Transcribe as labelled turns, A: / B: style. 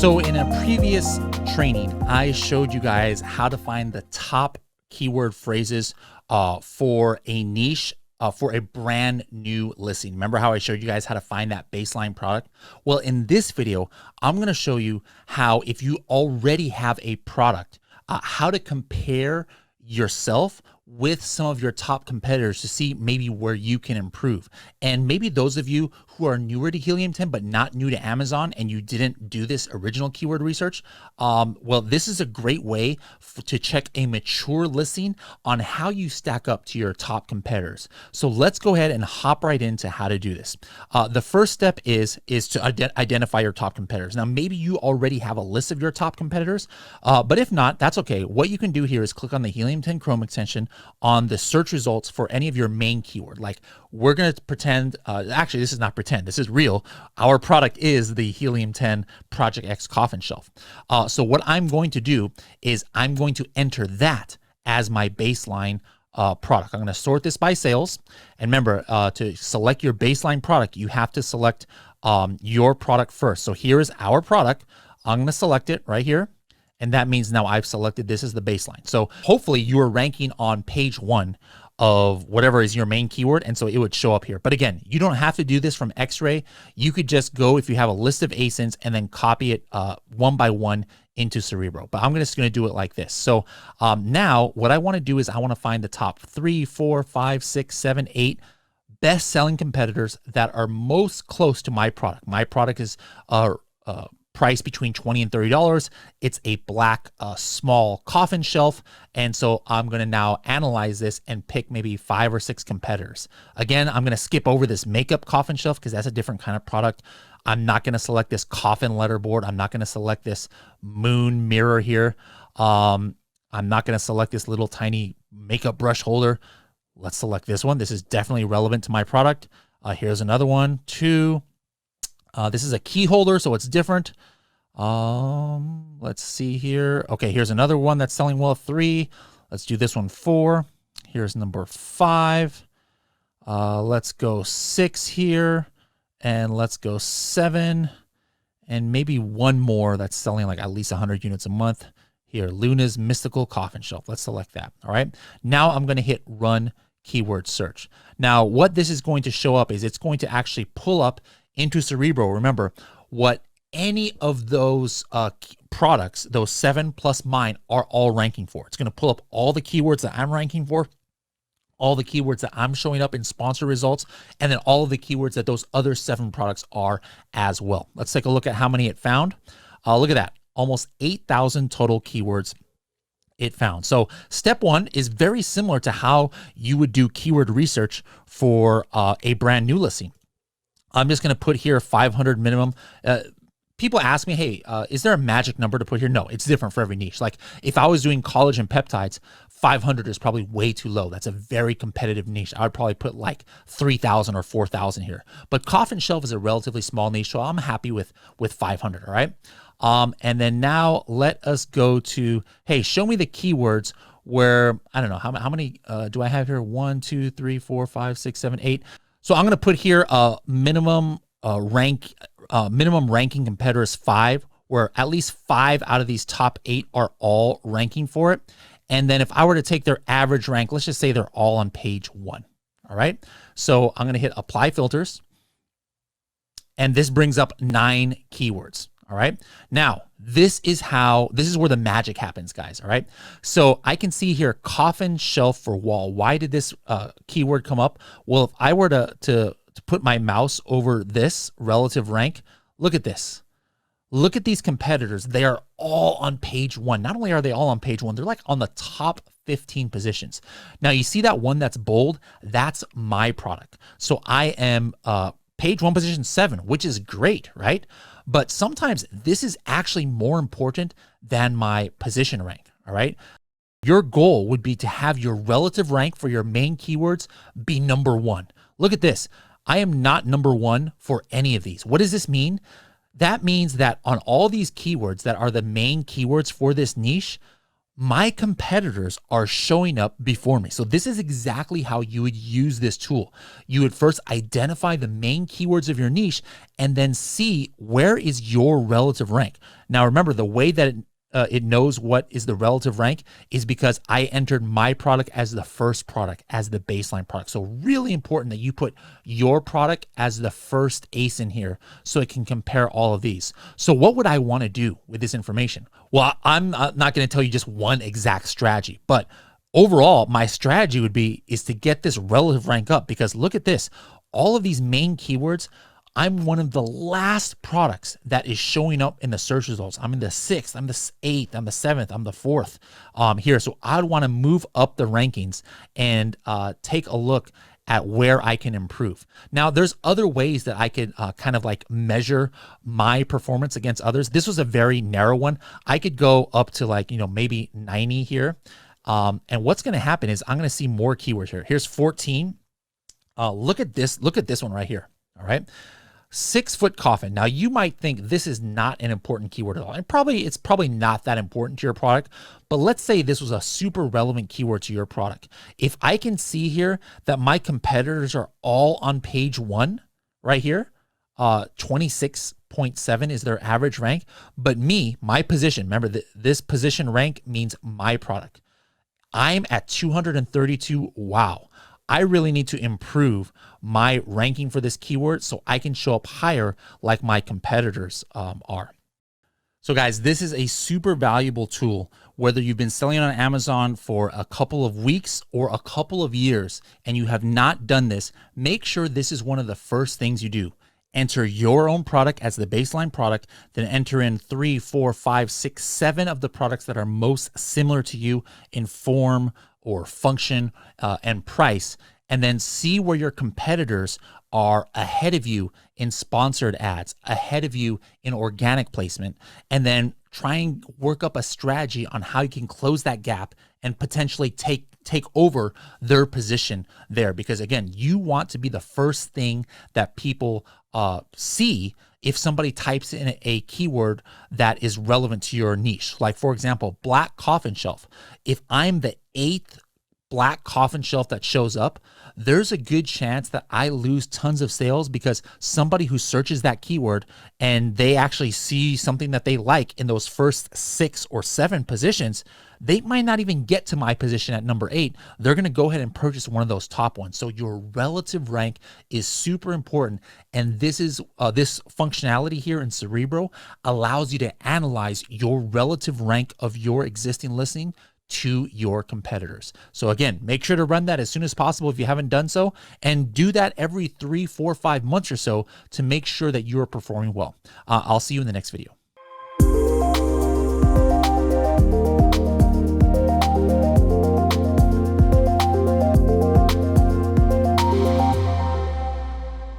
A: So in a previous training, I showed you guys how to find the top keyword phrases for a niche, for a brand new listing. Remember how I showed you guys how to find that baseline product? Well, in this video, I'm going to show you how, if you already have a product, how to compare yourself with some of your top competitors to see maybe where you can improve. And maybe those of you who are newer to Helium 10 but not new to Amazon and you didn't do this original keyword research, well, this is a great way to check a mature listing on how you stack up to your top competitors. So let's go ahead and hop right into how to do this. The first step is to identify your top competitors. Now, maybe you already have a list of your top competitors, but if not, that's okay. What you can do here is click on the Helium 10 Chrome extension on the search results for any of your main keyword. Like, we're going to pretend, actually, this is not pretend, this is real. Our product is the Helium 10 Project X coffin shelf. So what I'm going to do is I'm going to enter that as my baseline product. I'm going to sort this by sales. And remember, to select your baseline product, you have to select your product first. So here is our product. I'm going to select it right here. And that means now I've selected this as the baseline. So hopefully you are ranking on page 1 of whatever is your main keyword. And so it would show up here. But again, you don't have to do this from X-Ray. You could just go, if you have a list of ASINs, and then copy it one by one into Cerebro. But I'm just going to do it like this. So now what I want to do is I want to find the top 3, 4, 5, 6, 7, 8 best-selling competitors that are most close to my product. My product is priced between $20 and $30. It's a black small coffin shelf. And so I'm going to now analyze this and pick maybe 5 or 6 competitors. Again, I'm going to skip over this makeup coffin shelf because that's a different kind of product. I'm not going to select this coffin letterboard. I'm not going to select this moon mirror here. I'm not going to select this little tiny makeup brush holder. Let's select this one. This is definitely relevant to my product. Here's another one, 2. This is a key holder, so it's different. Let's see here. Okay, here's another one that's selling well, 3. Let's do this one, 4. Here's number 5. Let's go 6 here, and let's go 7, and maybe one more that's selling like at least 100 units a month. Here, Luna's Mystical Coffin Shelf. Let's select that. All right. Now I'm going to hit Run Keyword Search. Now, what this is going to show up is it's going to actually pull up into Cerebro. Remember, what any of those products, those 7 plus mine, are all ranking for. It's going to pull up all the keywords that I'm ranking for, all the keywords that I'm showing up in sponsor results, and then all of the keywords that those other 7 products are as well. Let's take a look at how many it found. Look at that. Almost 8,000 total keywords it found. So step 1 is very similar to how you would do keyword research for a brand new listing. I'm just going to put here 500 minimum. People ask me, hey, is there a magic number to put here? No, it's different for every niche. Like if I was doing collagen peptides, 500 is probably way too low. That's a very competitive niche. I would probably put like 3,000 or 4,000 here. But coffin shelf is a relatively small niche, so I'm happy with 500, all right? And then now let us go to, hey, show me the keywords where, I don't know, how many do I have here? 1, 2, 3, 4, 5, 6, 7, 8. So I'm going to put here a minimum ranking competitors 5, where at least 5 out of these top 8 are all ranking for it. And then if I were to take their average rank, let's just say they're all on page 1. All right. So I'm going to hit Apply Filters. And this brings up 9 keywords. All right. Now, this is where the magic happens, guys. All right. So I can see here coffin shelf for wall. Why did this keyword come up? Well, if I were to put my mouse over this relative rank, look at this. Look at these competitors. They are all on page 1. Not only are they all on page 1, they're like on the top 15 positions. Now you see that one that's bold? That's my product. So I am page 1, position 7, which is great, right? But sometimes this is actually more important than my position rank, all right? Your goal would be to have your relative rank for your main keywords be number 1. Look at this. I am not number 1 for any of these. What does this mean? That means that on all these keywords that are the main keywords for this niche, my competitors are showing up before me. So this is exactly how you would use this tool. You would first identify the main keywords of your niche and then see where is your relative rank. Now, remember, the way that it knows what is the relative rank is because I entered my product as the first product, as the baseline product. So really important that you put your product as the first ace in here so it can compare all of these. So what would I want to do with this information? Well, I'm not going to tell you just one exact strategy, but overall, my strategy is to get this relative rank up, because look at this. All of these main keywords, I'm one of the last products that is showing up in the search results. I'm in the 6th, I'm the 8th, I'm the 7th, I'm the 4th here. So I'd want to move up the rankings and take a look at where I can improve. Now, there's other ways that I could kind of like measure my performance against others. This was a very narrow one. I could go up to like, maybe 90 here. And what's going to happen is I'm going to see more keywords here. Here's 14. Look at this. Look at this one right here. All right. 6-foot coffin. Now you might think this is not an important keyword at all. And it's probably not that important to your product, but let's say this was a super relevant keyword to your product. If I can see here that my competitors are all on page 1 right here, 26.7 is their average rank, but my position, remember this position rank means my product. I'm at 232. Wow. I really need to improve my ranking for this keyword so I can show up higher like my competitors are. So guys, this is a super valuable tool, whether you've been selling on Amazon for a couple of weeks or a couple of years and you have not done this, make sure this is one of the first things you do. Enter your own product as the baseline product, then enter in 3, 4, 5, 6, 7 of the products that are most similar to you in form or function and price, and then see where your competitors are ahead of you in sponsored ads, ahead of you in organic placement, and then try and work up a strategy on how you can close that gap and potentially take over their position there. Because again, you want to be the first thing that people see if somebody types in a keyword that is relevant to your niche. Like for example, black coffin shelf. If I'm the 8th black coffin shelf that shows up, there's a good chance that I lose tons of sales because somebody who searches that keyword and they actually see something that they like in those first 6 or 7 positions, they might not even get to my position at number 8. They're going to go ahead and purchase one of those top ones. So your relative rank is super important. And this functionality here in Cerebro allows you to analyze your relative rank of your existing listing to your competitors. So again, make sure to run that as soon as possible if you haven't done so, and do that every 3, 4, 5 months or so to make sure that you are performing well. I'll see you in the next video.